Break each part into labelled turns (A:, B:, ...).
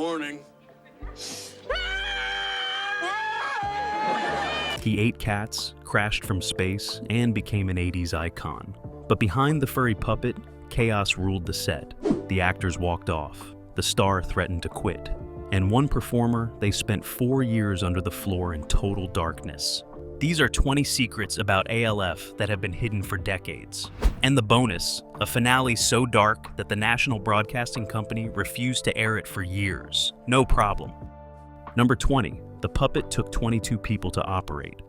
A: Morning.
B: He ate cats, crashed from space, and became an 80s icon. But behind the furry puppet, chaos ruled the set. The actors walked off. The star threatened to quit. And one performer, they spent 4 years under the floor in total darkness. These are 20 secrets about ALF that have been hidden for decades. And the bonus, a finale so dark that the National Broadcasting Company refused to air it for years. No problem. Number 20, the puppet took 22 people to operate.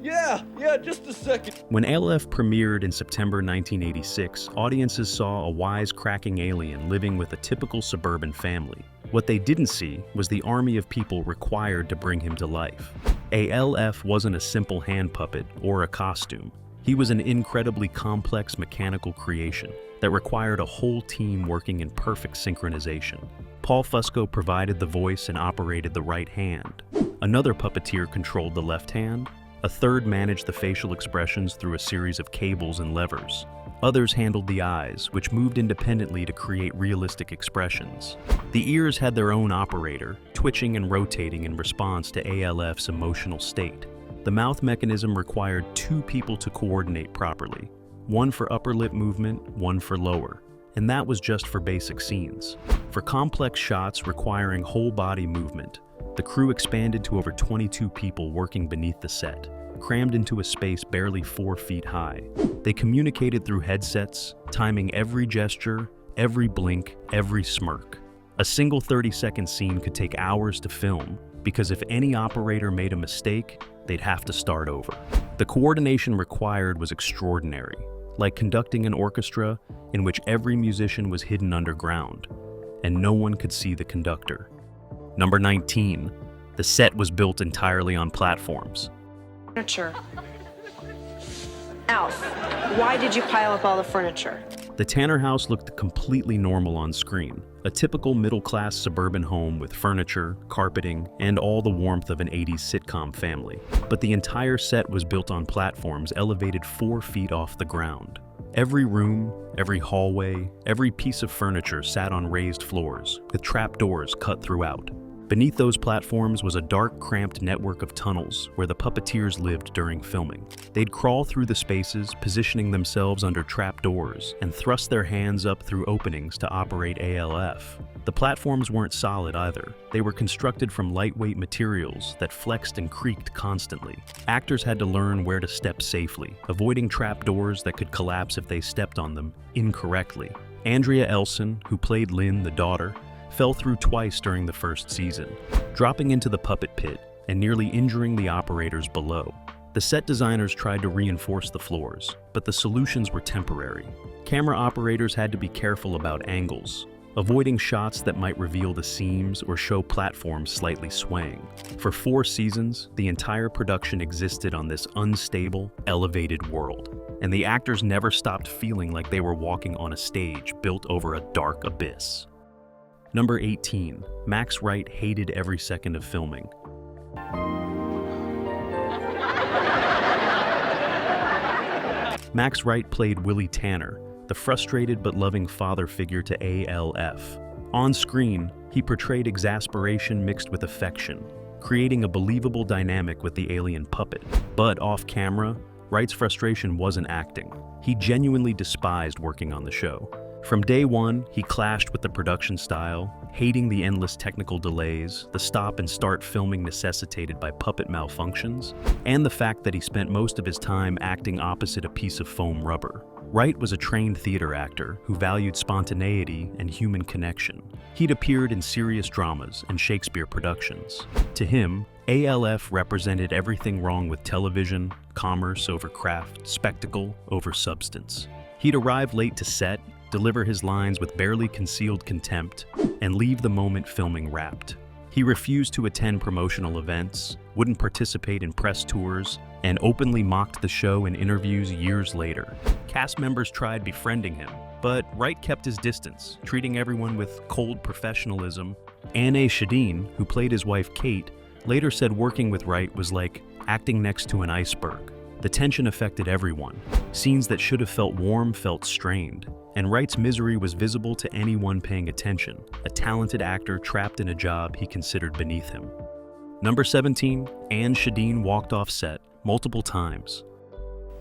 A: Yeah, just a second.
B: When ALF premiered in September 1986, audiences saw a wisecracking alien living with a typical suburban family. What they didn't see was the army of people required to bring him to life. ALF wasn't a simple hand puppet or a costume. He was an incredibly complex mechanical creation that required a whole team working in perfect synchronization. Paul Fusco provided the voice and operated the right hand. Another puppeteer controlled the left hand. A third managed the facial expressions through a series of cables and levers. Others handled the eyes, which moved independently to create realistic expressions. The ears had their own operator, twitching and rotating in response to ALF's emotional state. The mouth mechanism required 2 people to coordinate properly, one for upper lip movement, one for lower. And that was just for basic scenes. For complex shots requiring whole body movement, the crew expanded to over 22 people working beneath the set, crammed into a space barely 4 feet high. They communicated through headsets, timing every gesture, every blink, every smirk. A single 30-second scene could take hours to film, because if any operator made a mistake, they'd have to start over. The coordination required was extraordinary, like conducting an orchestra in which every musician was hidden underground, and no one could see the conductor. Number 19, the set was built entirely on platforms.
C: Furniture. Alf, why did you pile up all the furniture?
B: The Tanner house looked completely normal on screen, a typical middle-class suburban home with furniture, carpeting, and all the warmth of an 80s sitcom family. But the entire set was built on platforms elevated 4 feet off the ground. Every room, every hallway, every piece of furniture sat on raised floors, with trapdoors cut throughout. Beneath those platforms was a dark, cramped network of tunnels where the puppeteers lived during filming. They'd crawl through the spaces, positioning themselves under trapdoors, and thrust their hands up through openings to operate ALF. The platforms weren't solid either. They were constructed from lightweight materials that flexed and creaked constantly. Actors had to learn where to step safely, avoiding trapdoors that could collapse if they stepped on them incorrectly. Andrea Elson, who played Lynn, the daughter, fell through twice during the first season, dropping into the puppet pit and nearly injuring the operators below. The set designers tried to reinforce the floors, but the solutions were temporary. Camera operators had to be careful about angles, avoiding shots that might reveal the seams or show platforms slightly swaying. For 4 seasons, the entire production existed on this unstable, elevated world, and the actors never stopped feeling like they were walking on a stage built over a dark abyss. Number 18, Max Wright hated every second of filming. Max Wright played Willie Tanner, the frustrated but loving father figure to ALF. On screen, he portrayed exasperation mixed with affection, creating a believable dynamic with the alien puppet. But off camera, Wright's frustration wasn't acting. He genuinely despised working on the show. From day one, he clashed with the production style, hating the endless technical delays, the stop and start filming necessitated by puppet malfunctions, and the fact that he spent most of his time acting opposite a piece of foam rubber. Wright was a trained theater actor who valued spontaneity and human connection. He'd appeared in serious dramas and Shakespeare productions. To him, ALF represented everything wrong with television, commerce over craft, spectacle over substance. He'd arrive late to set, deliver his lines with barely concealed contempt, and leave the moment filming wrapped. He refused to attend promotional events, wouldn't participate in press tours, and openly mocked the show in interviews years later. Cast members tried befriending him, but Wright kept his distance, treating everyone with cold professionalism. Anne Shadeen, who played his wife Kate, later said working with Wright was like acting next to an iceberg. The tension affected everyone. Scenes that should have felt warm felt strained, and Wright's misery was visible to anyone paying attention, a talented actor trapped in a job he considered beneath him. Number 17, Anne Shadeen walked off set multiple times.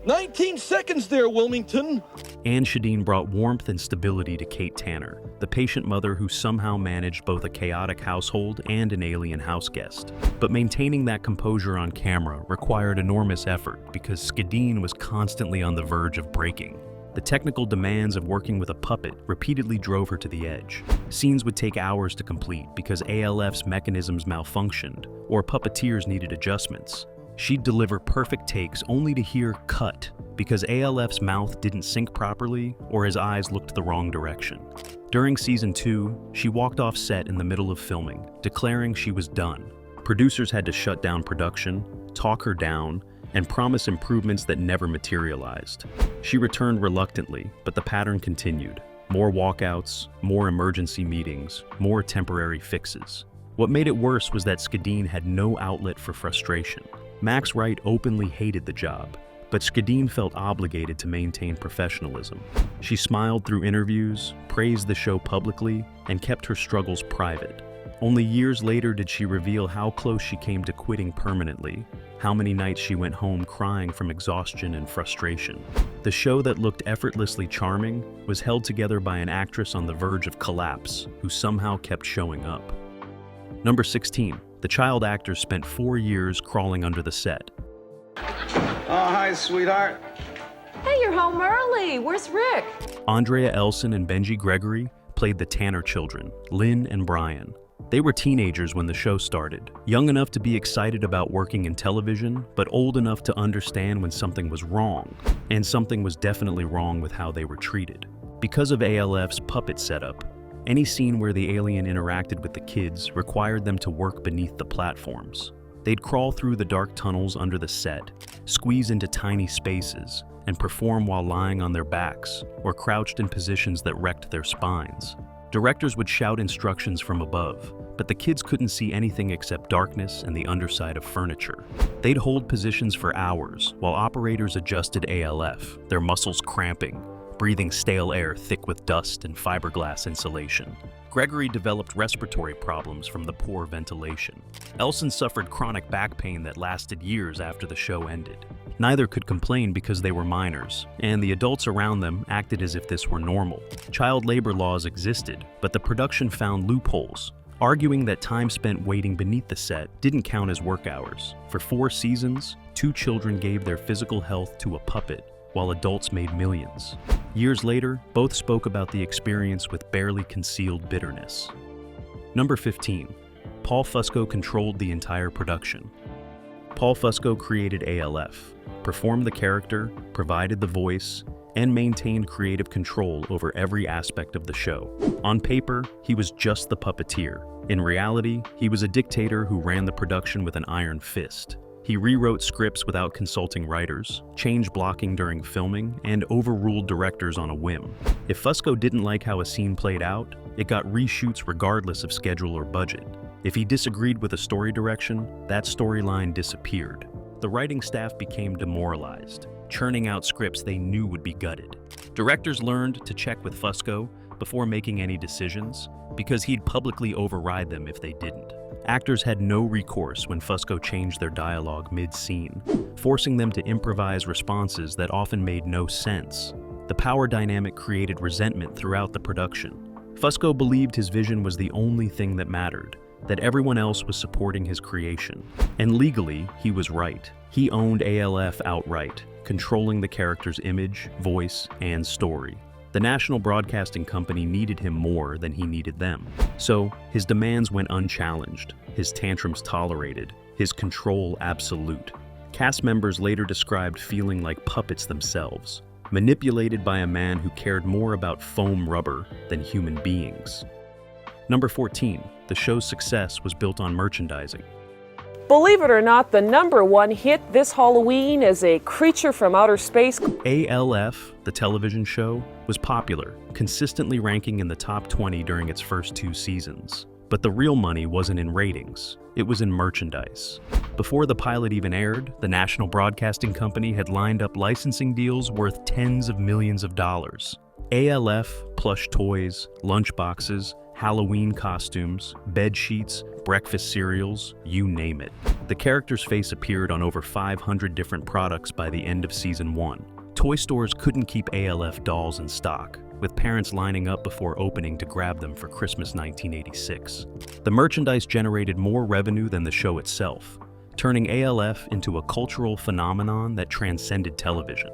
A: 19 seconds there, Wilmington.
B: Anne Shadeen brought warmth and stability to Kate Tanner, the patient mother who somehow managed both a chaotic household and an alien house guest. But maintaining that composure on camera required enormous effort because Shadeen was constantly on the verge of breaking. The technical demands of working with a puppet repeatedly drove her to the edge. Scenes would take hours to complete because ALF's mechanisms malfunctioned or puppeteers needed adjustments. She'd deliver perfect takes only to hear cut because ALF's mouth didn't sync properly or his eyes looked the wrong direction. During season 2, she walked off set in the middle of filming, declaring she was done. Producers had to shut down production, talk her down, and promise improvements that never materialized. She returned reluctantly, but the pattern continued. More walkouts, more emergency meetings, more temporary fixes. What made it worse was that Shadeen had no outlet for frustration. Max Wright openly hated the job, but Shadeen felt obligated to maintain professionalism. She smiled through interviews, praised the show publicly, and kept her struggles private. Only years later did she reveal how close she came to quitting permanently, how many nights she went home crying from exhaustion and frustration. The show that looked effortlessly charming was held together by an actress on the verge of collapse who somehow kept showing up. Number 16. The child actors spent 4 years crawling under the set.
D: Oh, hi, sweetheart.
E: Hey, you're home early. Where's Rick?
B: Andrea Elson and Benji Gregory played the Tanner children, Lynn and Brian. They were teenagers when the show started, young enough to be excited about working in television, but old enough to understand when something was wrong, and something was definitely wrong with how they were treated. Because of ALF's puppet setup, any scene where the alien interacted with the kids required them to work beneath the platforms. They'd crawl through the dark tunnels under the set, squeeze into tiny spaces, and perform while lying on their backs or crouched in positions that wrecked their spines. Directors would shout instructions from above, but the kids couldn't see anything except darkness and the underside of furniture. They'd hold positions for hours while operators adjusted ALF, their muscles cramping, breathing stale air thick with dust and fiberglass insulation. Gregory developed respiratory problems from the poor ventilation. Elson suffered chronic back pain that lasted years after the show ended. Neither could complain because they were minors, and the adults around them acted as if this were normal. Child labor laws existed, but the production found loopholes, arguing that time spent waiting beneath the set didn't count as work hours. For 4 seasons, 2 children gave their physical health to a puppet, while adults made millions. Years later, both spoke about the experience with barely concealed bitterness. Number 15. Paul Fusco controlled the entire production. Paul Fusco created ALF, performed the character, provided the voice, and maintained creative control over every aspect of the show. On paper, he was just the puppeteer. In reality, he was a dictator who ran the production with an iron fist. He rewrote scripts without consulting writers, changed blocking during filming, and overruled directors on a whim. If Fusco didn't like how a scene played out, it got reshoots regardless of schedule or budget. If he disagreed with a story direction, that storyline disappeared. The writing staff became demoralized, churning out scripts they knew would be gutted. Directors learned to check with Fusco before making any decisions, because he'd publicly override them if they didn't. Actors had no recourse when Fusco changed their dialogue mid-scene, forcing them to improvise responses that often made no sense. The power dynamic created resentment throughout the production. Fusco believed his vision was the only thing that mattered, that everyone else was supporting his creation. And legally, he was right. He owned ALF outright, controlling the character's image, voice, and story. The National Broadcasting Company needed him more than he needed them. So, his demands went unchallenged, his tantrums tolerated, his control absolute. Cast members later described feeling like puppets themselves, manipulated by a man who cared more about foam rubber than human beings. Number 14. The show's success was built on merchandising.
E: Believe it or not, the #1 hit this Halloween is a creature from outer space.
B: ALF, the television show, was popular, consistently ranking in the top 20 during its first 2 seasons. But the real money wasn't in ratings, it was in merchandise. Before the pilot even aired, the National Broadcasting Company had lined up licensing deals worth tens of millions of dollars. ALF, plush toys, lunchboxes, Halloween costumes, bed sheets, breakfast cereals, you name it. The character's face appeared on over 500 different products by the end of Season 1. Toy stores couldn't keep ALF dolls in stock, with parents lining up before opening to grab them for Christmas 1986. The merchandise generated more revenue than the show itself, turning ALF into a cultural phenomenon that transcended television.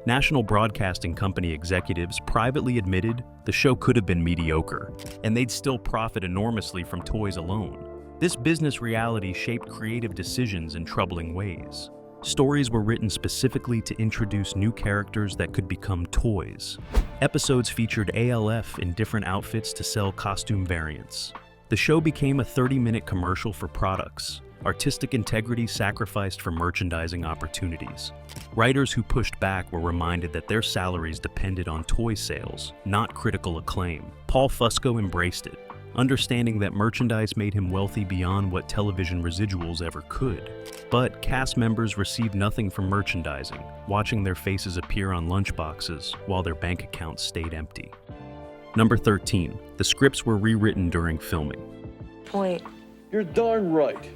B: National Broadcasting Company executives privately admitted the show could have been mediocre, and they'd still profit enormously from toys alone. This business reality shaped creative decisions in troubling ways. Stories were written specifically to introduce new characters that could become toys. Episodes featured ALF in different outfits to sell costume variants. The show became a 30-minute commercial for products. Artistic integrity sacrificed for merchandising opportunities. Writers who pushed back were reminded that their salaries depended on toy sales, not critical acclaim. Paul Fusco embraced it, understanding that merchandise made him wealthy beyond what television residuals ever could. But cast members received nothing from merchandising, watching their faces appear on lunchboxes while their bank accounts stayed empty. Number 13. The scripts were rewritten during filming.
C: Point.
A: You're darn right.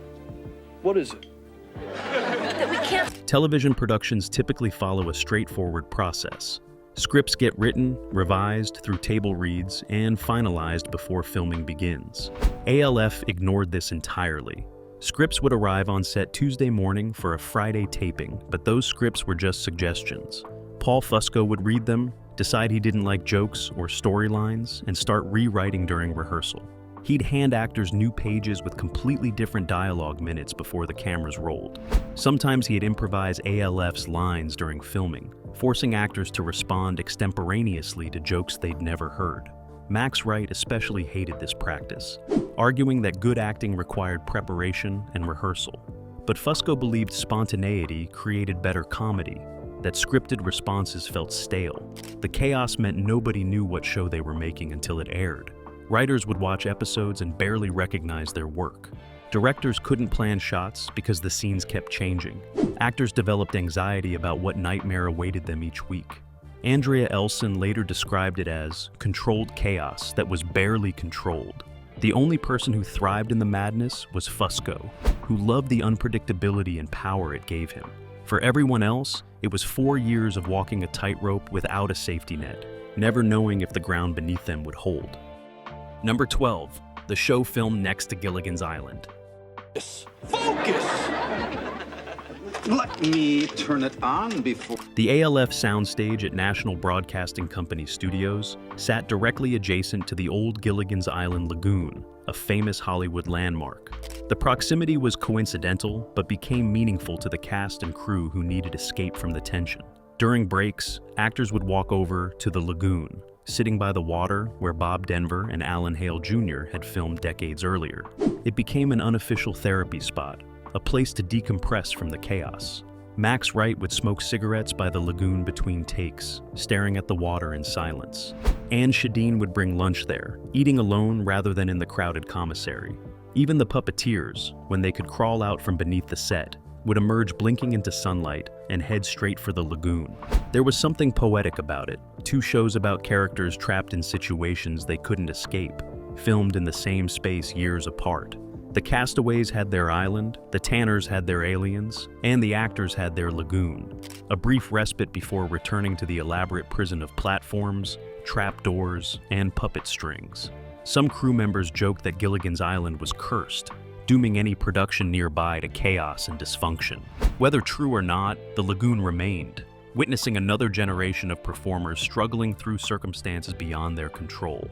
A: What is it?
C: That we can't.
B: Television productions typically follow a straightforward process. Scripts get written, revised through table reads, and finalized before filming begins. ALF ignored this entirely. Scripts would arrive on set Tuesday morning for a Friday taping, but those scripts were just suggestions. Paul Fusco would read them, decide he didn't like jokes or storylines, and start rewriting during rehearsal. He'd hand actors new pages with completely different dialogue minutes before the cameras rolled. Sometimes he'd improvise ALF's lines during filming, forcing actors to respond extemporaneously to jokes they'd never heard. Max Wright especially hated this practice, arguing that good acting required preparation and rehearsal. But Fusco believed spontaneity created better comedy, that scripted responses felt stale. The chaos meant nobody knew what show they were making until it aired. Writers would watch episodes and barely recognize their work. Directors couldn't plan shots because the scenes kept changing. Actors developed anxiety about what nightmare awaited them each week. Andrea Elson later described it as controlled chaos that was barely controlled. The only person who thrived in the madness was Fusco, who loved the unpredictability and power it gave him. For everyone else, it was 4 years of walking a tightrope without a safety net, never knowing if the ground beneath them would hold. Number 12. The show filmed next to Gilligan's Island.
A: Focus!
D: Let me turn it on before...
B: The ALF soundstage at National Broadcasting Company Studios sat directly adjacent to the old Gilligan's Island Lagoon, a famous Hollywood landmark. The proximity was coincidental, but became meaningful to the cast and crew who needed escape from the tension. During breaks, actors would walk over to the lagoon, sitting by the water where Bob Denver and Alan Hale Jr. had filmed decades earlier. It became an unofficial therapy spot, a place to decompress from the chaos. Max Wright would smoke cigarettes by the lagoon between takes, staring at the water in silence. Anne Shadeen would bring lunch there, eating alone rather than in the crowded commissary. Even the puppeteers, when they could crawl out from beneath the set, would emerge blinking into sunlight and head straight for the lagoon. There was something poetic about it, 2 shows about characters trapped in situations they couldn't escape, filmed in the same space years apart. The castaways had their island, the Tanners had their aliens, and the actors had their lagoon. A brief respite before returning to the elaborate prison of platforms, trapdoors, and puppet strings. Some crew members joked that Gilligan's Island was cursed, dooming any production nearby to chaos and dysfunction. Whether true or not, the lagoon remained, witnessing another generation of performers struggling through circumstances beyond their control.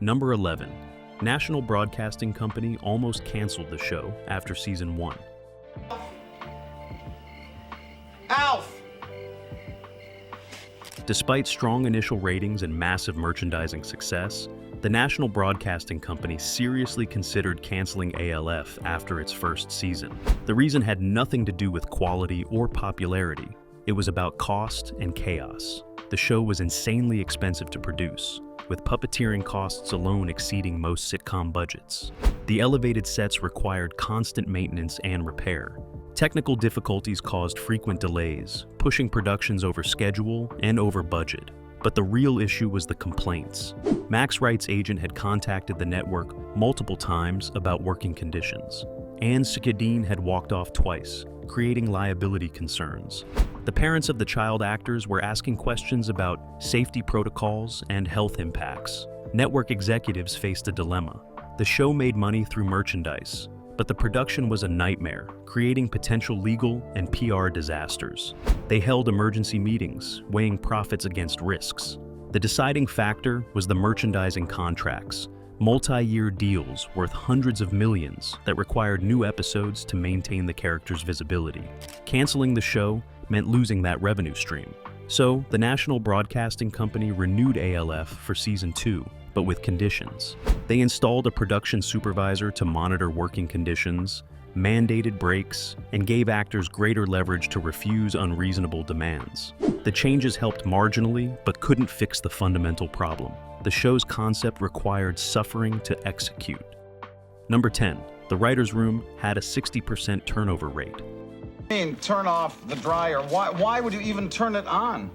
B: Number 11. National Broadcasting Company almost canceled the show after season 1.
D: ALF!
B: Despite strong initial ratings and massive merchandising success, the National Broadcasting Company seriously considered canceling ALF after its first season. The reason had nothing to do with quality or popularity. It was about cost and chaos. The show was insanely expensive to produce, with puppeteering costs alone exceeding most sitcom budgets. The elevated sets required constant maintenance and repair. Technical difficulties caused frequent delays, pushing productions over schedule and over budget. But the real issue was the complaints. Max Wright's agent had contacted the network multiple times about working conditions. Ann Sikadine had walked off twice, creating liability concerns. The parents of the child actors were asking questions about safety protocols and health impacts. Network executives faced a dilemma. The show made money through merchandise, but the production was a nightmare, creating potential legal and PR disasters. They held emergency meetings, weighing profits against risks. The deciding factor was the merchandising contracts, multi-year deals worth hundreds of millions that required new episodes to maintain the characters' visibility. Canceling the show meant losing that revenue stream. So, the National Broadcasting Company renewed ALF for Season 2, but with conditions. They installed a production supervisor to monitor working conditions, mandated breaks, and gave actors greater leverage to refuse unreasonable demands. The changes helped marginally, but couldn't fix the fundamental problem. The show's concept required suffering to execute. Number 10. The writer's room had a 60% turnover rate.
D: Turn off the dryer. Why would you even turn it on?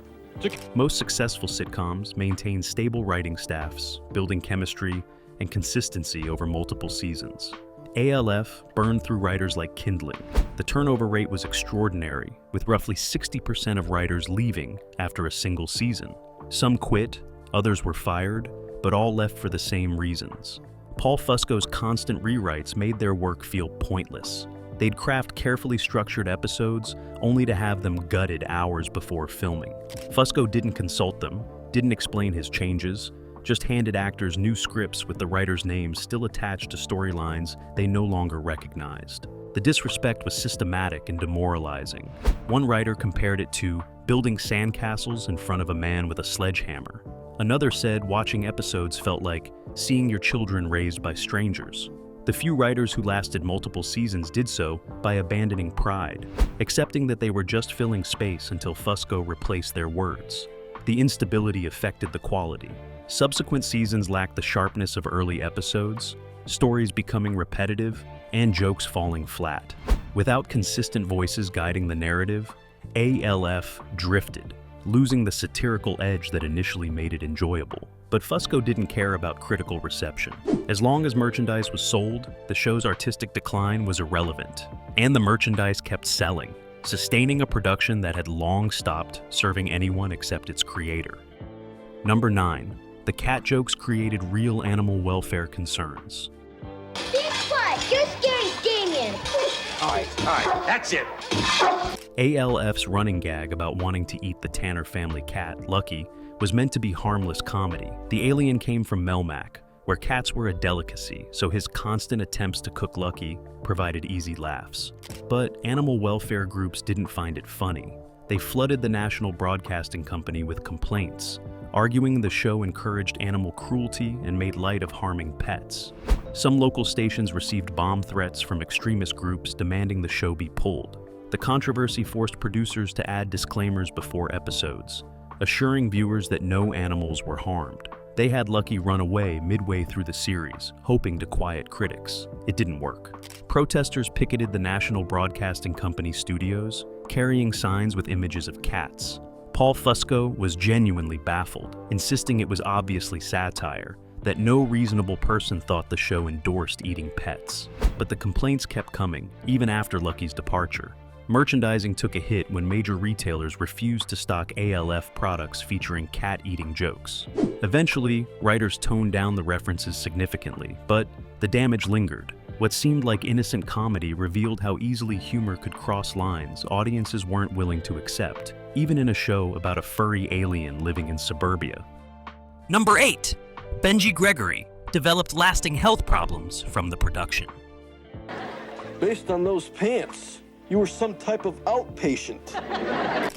B: Most successful sitcoms maintain stable writing staffs, building chemistry and consistency over multiple seasons. ALF burned through writers like kindling. The turnover rate was extraordinary, with roughly 60% of writers leaving after a single season. Some quit, others were fired, but all left for the same reasons. Paul Fusco's constant rewrites made their work feel pointless. They'd craft carefully structured episodes only to have them gutted hours before filming. Fusco didn't consult them, didn't explain his changes, just handed actors new scripts with the writer's names still attached to storylines they no longer recognized. The disrespect was systematic and demoralizing. One writer compared it to building sandcastles in front of a man with a sledgehammer. Another said watching episodes felt like seeing your children raised by strangers. The few writers who lasted multiple seasons did so by abandoning pride, accepting that they were just filling space until Fusco replaced their words. The instability affected the quality. Subsequent seasons lacked the sharpness of early episodes, stories becoming repetitive, and jokes falling flat. Without consistent voices guiding the narrative, ALF drifted, losing the satirical edge that initially made it enjoyable. But Fusco didn't care about critical reception. As long as merchandise was sold, the show's artistic decline was irrelevant, and the merchandise kept selling, sustaining a production that had long stopped serving anyone except its creator. Number 9. The cat jokes created real animal welfare concerns.
F: Be quiet, you're scaring Damien.
A: All right, that's it.
B: ALF's running gag about wanting to eat the Tanner family cat, Lucky, was meant to be harmless comedy. The alien came from Melmac, where cats were a delicacy, so his constant attempts to cook Lucky provided easy laughs. But animal welfare groups didn't find it funny. They flooded the National Broadcasting Company with complaints, arguing the show encouraged animal cruelty and made light of harming pets. Some local stations received bomb threats from extremist groups demanding the show be pulled. The controversy forced producers to add disclaimers before episodes, assuring viewers that no animals were harmed. They had Lucky run away midway through the series, hoping to quiet critics. It didn't work. Protesters picketed the National Broadcasting Company studios, carrying signs with images of cats. Paul Fusco was genuinely baffled, insisting it was obviously satire, that no reasonable person thought the show endorsed eating pets. But the complaints kept coming, even after Lucky's departure. Merchandising took a hit when major retailers refused to stock ALF products featuring cat-eating jokes. Eventually, writers toned down the references significantly, but the damage lingered. What seemed like innocent comedy revealed how easily humor could cross lines audiences weren't willing to accept, even in a show about a furry alien living in suburbia.
G: Number 8. Benji Gregory developed lasting health problems from the production.
A: Based on those pants, you were some type of outpatient.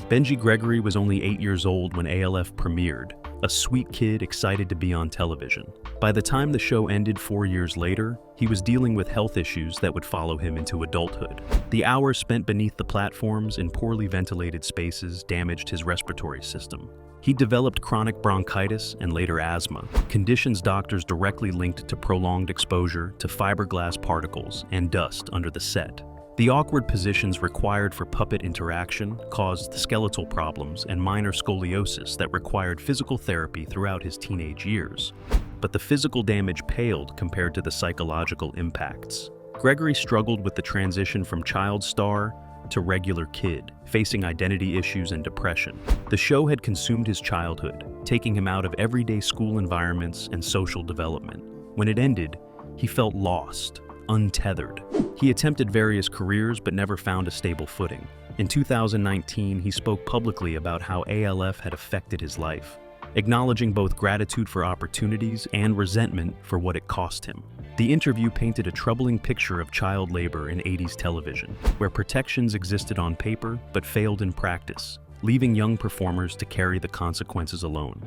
B: Benji Gregory was only 8 years old when ALF premiered, a sweet kid excited to be on television. By the time the show ended 4 years later, he was dealing with health issues that would follow him into adulthood. The hours spent beneath the platforms in poorly ventilated spaces damaged his respiratory system. He developed chronic bronchitis and later asthma, conditions doctors directly linked to prolonged exposure to fiberglass particles and dust under the set. The awkward positions required for puppet interaction caused skeletal problems and minor scoliosis that required physical therapy throughout his teenage years. But the physical damage paled compared to the psychological impacts. Gregory struggled with the transition from child star to regular kid, facing identity issues and depression. The show had consumed his childhood, taking him out of everyday school environments and social development. When it ended, he felt lost, untethered. He attempted various careers but never found a stable footing. In 2019, he spoke publicly about how ALF had affected his life, acknowledging both gratitude for opportunities and resentment for what it cost him. The interview painted a troubling picture of child labor in 80s television, where protections existed on paper but failed in practice, leaving young performers to carry the consequences alone.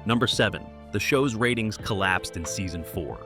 B: Number 7. The show's ratings collapsed in season 4.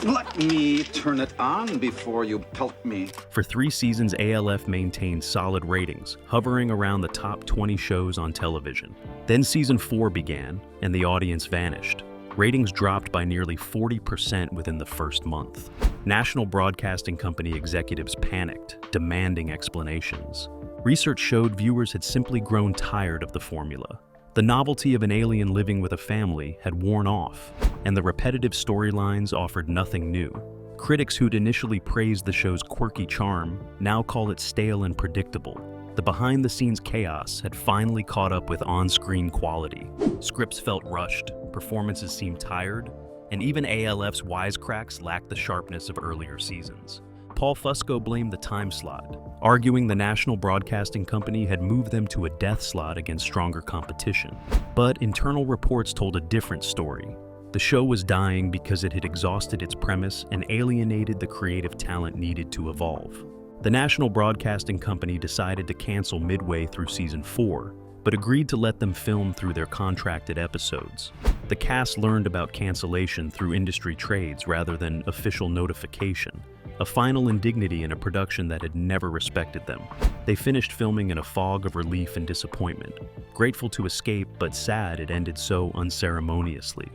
D: Let me turn it on before you pelt me.
B: For 3 seasons, ALF maintained solid ratings, hovering around the top 20 shows on television. Then season 4 began, and the audience vanished. Ratings dropped by nearly 40% within the first month. National Broadcasting Company executives panicked, demanding explanations. Research showed viewers had simply grown tired of the formula. The novelty of an alien living with a family had worn off, and the repetitive storylines offered nothing new. Critics who'd initially praised the show's quirky charm now call it stale and predictable. The behind-the-scenes chaos had finally caught up with on-screen quality. Scripts felt rushed, performances seemed tired, and even ALF's wisecracks lacked the sharpness of earlier seasons. Paul Fusco blamed the time slot, arguing the National Broadcasting Company had moved them to a death slot against stronger competition. But internal reports told a different story. The show was dying because it had exhausted its premise and alienated the creative talent needed to evolve. The National Broadcasting Company decided to cancel midway through season 4, but agreed to let them film through their contracted episodes. The cast learned about cancellation through industry trades rather than official notification, a final indignity in a production that had never respected them. They finished filming in a fog of relief and disappointment, grateful to escape but sad it ended so unceremoniously.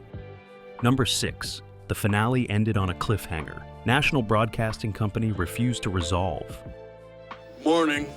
B: Number 6. The finale ended on a cliffhanger. National Broadcasting Company refused to resolve.
A: Warning.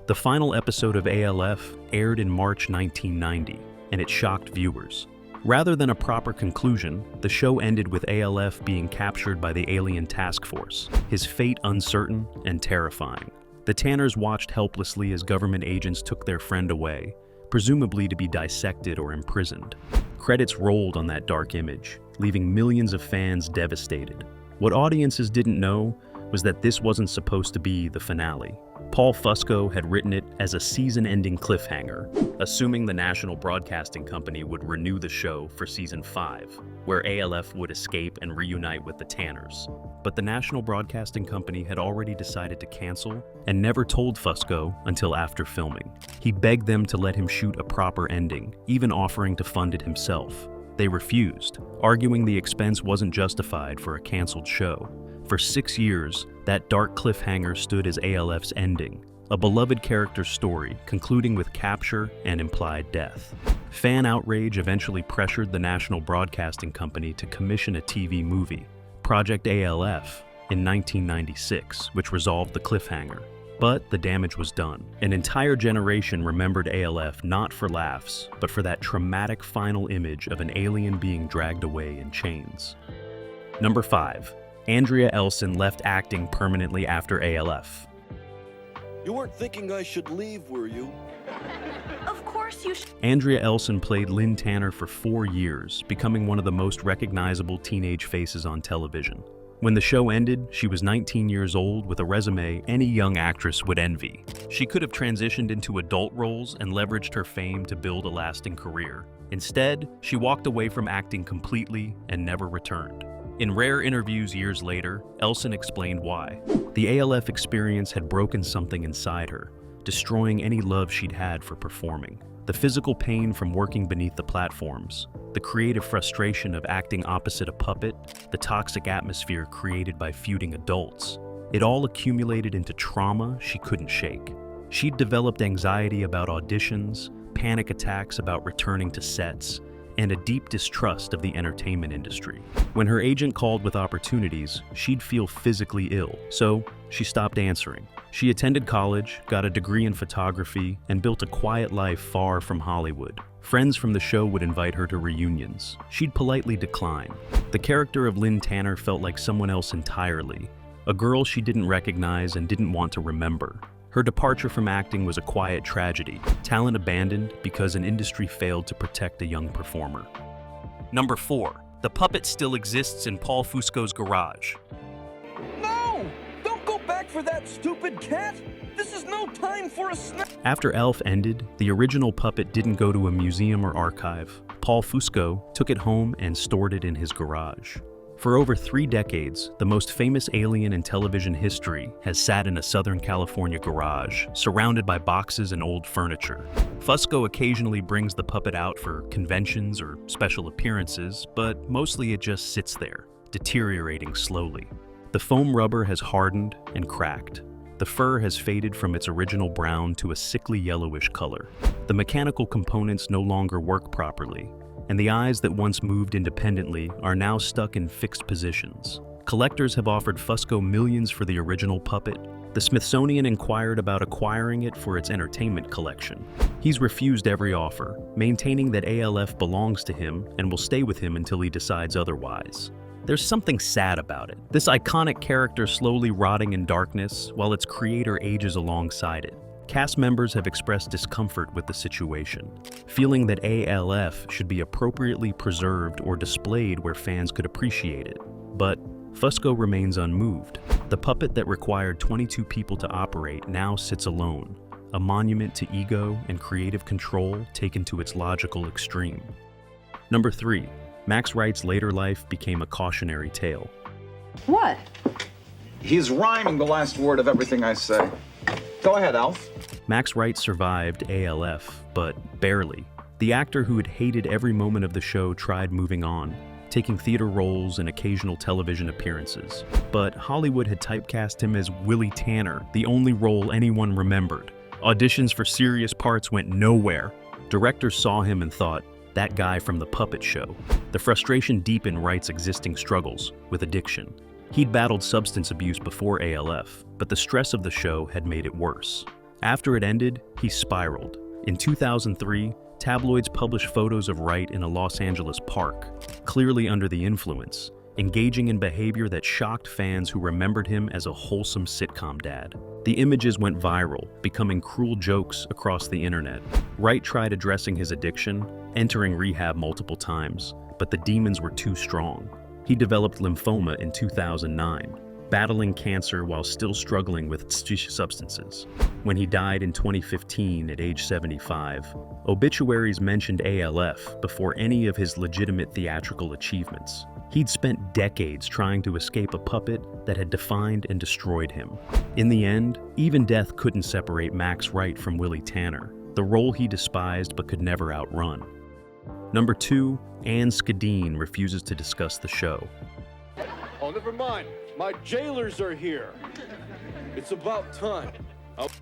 B: The final episode of ALF aired in March 1990, and it shocked viewers. Rather than a proper conclusion, the show ended with ALF being captured by the alien task force, his fate uncertain and terrifying. The Tanners watched helplessly as government agents took their friend away, presumably to be dissected or imprisoned. Credits rolled on that dark image, leaving millions of fans devastated. What audiences didn't know was that this wasn't supposed to be the finale. Paul Fusco had written it as a season-ending cliffhanger, assuming the National Broadcasting Company would renew the show for season 5, where ALF would escape and reunite with the Tanners. But the National Broadcasting Company had already decided to cancel and never told Fusco until after filming. He begged them to let him shoot a proper ending, even offering to fund it himself. They refused, arguing the expense wasn't justified for a canceled show. For 6 years, that dark cliffhanger stood as ALF's ending, a beloved character's story concluding with capture and implied death. Fan outrage eventually pressured the National Broadcasting Company to commission a TV movie, Project ALF, in 1996, which resolved the cliffhanger. But the damage was done. An entire generation remembered ALF not for laughs, but for that traumatic final image of an alien being dragged away in chains. Number 5. Andrea Elson left acting permanently after ALF.
A: You weren't thinking I should leave, were you?
C: Of course you should.
B: Andrea Elson played Lynn Tanner for 4 years, becoming one of the most recognizable teenage faces on television. When the show ended, she was 19 years old with a resume any young actress would envy. She could have transitioned into adult roles and leveraged her fame to build a lasting career. Instead, she walked away from acting completely and never returned. In rare interviews years later, Elson explained why. The ALF experience had broken something inside her, destroying any love she'd had for performing. The physical pain from working beneath the platforms, the creative frustration of acting opposite a puppet, the toxic atmosphere created by feuding adults. It all accumulated into trauma she couldn't shake. She'd developed anxiety about auditions, panic attacks about returning to sets, and a deep distrust of the entertainment industry. When her agent called with opportunities, she'd feel physically ill, so she stopped answering. She attended college, got a degree in photography, and built a quiet life far from Hollywood. Friends from the show would invite her to reunions. She'd politely decline. The character of Lynn Tanner felt like someone else entirely, a girl she didn't recognize and didn't want to remember. Her departure from acting was a quiet tragedy, talent abandoned because an industry failed to protect a young performer.
G: Number 4. The puppet still exists in Paul Fusco's garage.
A: No! Don't go back for that stupid cat! This is no time for a snack!
B: After ALF ended, the original puppet didn't go to a museum or archive. Paul Fusco took it home and stored it in his garage. For over 3 decades, the most famous alien in television history has sat in a Southern California garage, surrounded by boxes and old furniture. Fusco occasionally brings the puppet out for conventions or special appearances, but mostly it just sits there, deteriorating slowly. The foam rubber has hardened and cracked. The fur has faded from its original brown to a sickly yellowish color. The mechanical components no longer work properly, and the eyes that once moved independently are now stuck in fixed positions. Collectors have offered Fusco millions for the original puppet. The Smithsonian inquired about acquiring it for its entertainment collection. He's refused every offer, maintaining that ALF belongs to him and will stay with him until he decides otherwise. There's something sad about it. This iconic character slowly rotting in darkness while its creator ages alongside it. Cast members have expressed discomfort with the situation, feeling that ALF should be appropriately preserved or displayed where fans could appreciate it. But Fusco remains unmoved. The puppet that required 22 people to operate now sits alone, a monument to ego and creative control taken to its logical extreme. Number 3. Max Wright's later life became a cautionary tale.
C: What?
D: He's rhyming the last word of everything I say. Go ahead, Alf.
B: Max Wright survived ALF, but barely. The actor who had hated every moment of the show tried moving on, taking theater roles and occasional television appearances. But Hollywood had typecast him as Willie Tanner, the only role anyone remembered. Auditions for serious parts went nowhere. Directors saw him and thought, that guy from the puppet show. The frustration deepened Wright's existing struggles with addiction. He'd battled substance abuse before ALF, but the stress of the show had made it worse. After it ended, he spiraled. In 2003, tabloids published photos of Wright in a Los Angeles park, clearly under the influence, engaging in behavior that shocked fans who remembered him as a wholesome sitcom dad. The images went viral, becoming cruel jokes across the internet. Wright tried addressing his addiction, entering rehab multiple times, but the demons were too strong. He developed lymphoma in 2009, battling cancer while still struggling with substances. When he died in 2015 at age 75, obituaries mentioned ALF before any of his legitimate theatrical achievements. He'd spent decades trying to escape a puppet that had defined and destroyed him. In the end, even death couldn't separate Max Wright from Willie Tanner, the role he despised but could never outrun. Number 2, Anne Skadeen refuses to discuss the show.
A: Oh, never mind. My jailers are here. It's about time.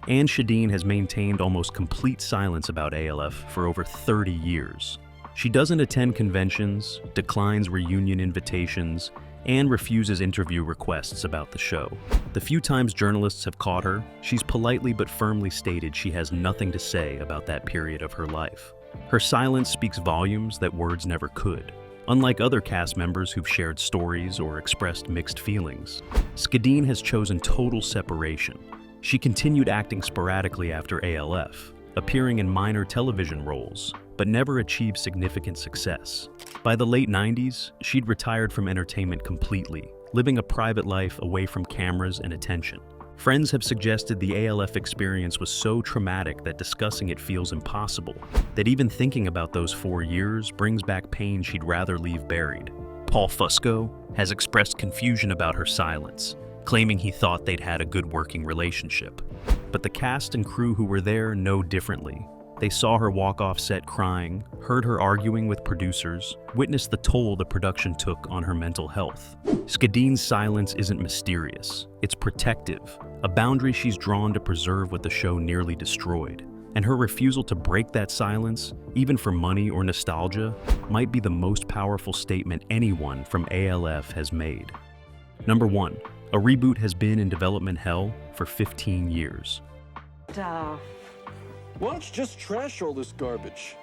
B: Anne Skadeen has maintained almost complete silence about ALF for over 30 years. She doesn't attend conventions, declines reunion invitations, and refuses interview requests about the show. The few times journalists have caught her, she's politely but firmly stated she has nothing to say about that period of her life. Her silence speaks volumes that words never could. Unlike other cast members who've shared stories or expressed mixed feelings, Skadeen has chosen total separation. She continued acting sporadically after ALF, appearing in minor television roles, but never achieved significant success. By the late 90s, she'd retired from entertainment completely, living a private life away from cameras and attention. Friends have suggested the ALF experience was so traumatic that discussing it feels impossible, that even thinking about those 4 years brings back pain she'd rather leave buried. Paul Fusco has expressed confusion about her silence, claiming he thought they'd had a good working relationship. But the cast and crew who were there know differently. They saw her walk off set crying, heard her arguing with producers, witnessed the toll the production took on her mental health. Skadeen's silence isn't mysterious, it's protective, a boundary she's drawn to preserve what the show nearly destroyed. And her refusal to break that silence, even for money or nostalgia, might be the most powerful statement anyone from ALF has made. Number 1. A reboot has been in development hell for 15 years.
A: Why don't you just trash all this garbage?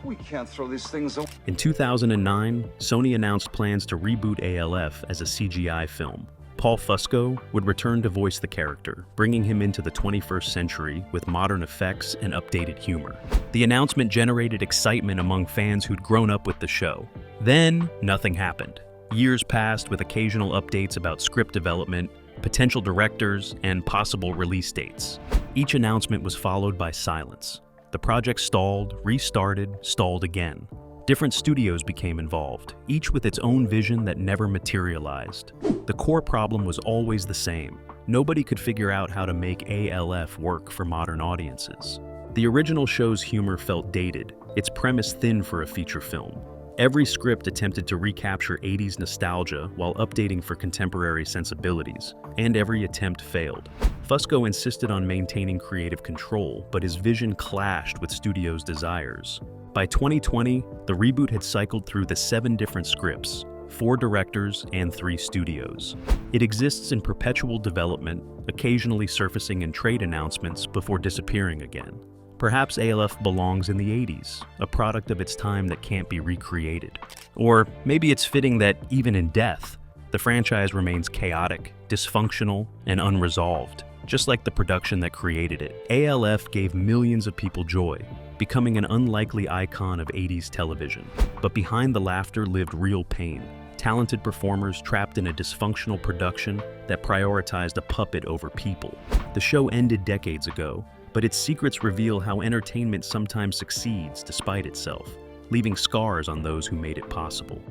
D: We can't throw these things away.
B: In 2009, Sony announced plans to reboot ALF as a CGI film. Paul Fusco would return to voice the character, bringing him into the 21st century with modern effects and updated humor. The announcement generated excitement among fans who'd grown up with the show. Then, nothing happened. Years passed with occasional updates about script development, potential directors, and possible release dates. Each announcement was followed by silence. The project stalled, restarted, stalled again. Different studios became involved, each with its own vision that never materialized. The core problem was always the same. Nobody could figure out how to make ALF work for modern audiences. The original show's humor felt dated, its premise thin for a feature film. Every script attempted to recapture 80s nostalgia while updating for contemporary sensibilities, and every attempt failed. Fusco insisted on maintaining creative control, but his vision clashed with studios' desires. By 2020, the reboot had cycled through the 7 different scripts, 4 directors, and 3 studios. It exists in perpetual development, occasionally surfacing in trade announcements before disappearing again. Perhaps ALF belongs in the 80s, a product of its time that can't be recreated. Or maybe it's fitting that, even in death, the franchise remains chaotic, dysfunctional, and unresolved, just like the production that created it. ALF gave millions of people joy, becoming an unlikely icon of 80s television. But behind the laughter lived real pain. Talented performers trapped in a dysfunctional production that prioritized a puppet over people. The show ended decades ago, but its secrets reveal how entertainment sometimes succeeds despite itself, leaving scars on those who made it possible.